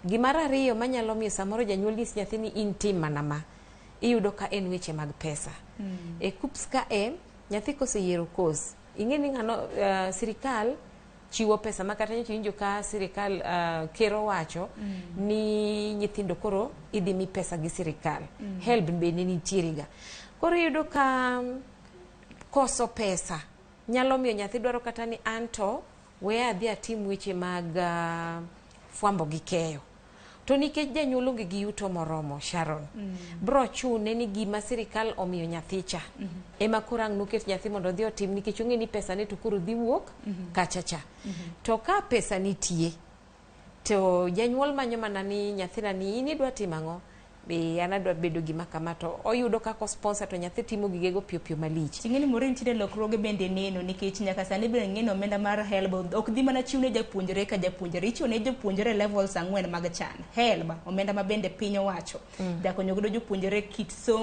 Gimara ariyo manyalo miyo samoro janyuol nyis nyathini in tim manama, iyudo ka en weche mag pesa. E KUPS ka nyathi koseyiero course, ing'eni ng'ano sirikal chiwo pesa makata nyocha winjo ka sirikal ker owacho ni nyithindo koro idhi mi pesa gi sirikal. HELB bende nitiere ga. Koro iyudo ka koso pesa nyalo miyo nyathi dwaro kata ni anto we adhi atim weche mag fwambo gi keyo. To nikech janyuol onge gi yuto moromo, Sharon, bro chune ni gima sirikal omiyo nyathi cha ema koro ang' noket nyathi mondo odhi otim, nikech ong'e ni pesa ne to koro dhi wuok kachacha. To ka pesa nitie to janyuol manyo mana ni nyathina ni in idwa timo ang'o, be an adwa bedo gima kama, to oyudo kako sponsor to nyathi timo gigego piyo piyo malich. Ting'eni moro nitiere lokruoge bende neno, nikech nyaka sani bende ng'eno omenda mar HELB ok dhi mana chiwne japuonjre ka japuonjre, ichiwo ne jopuonjre levels 4 mag chan. HELB omenda ma bende piny owacho jakonyo godo jopuonjre kit somo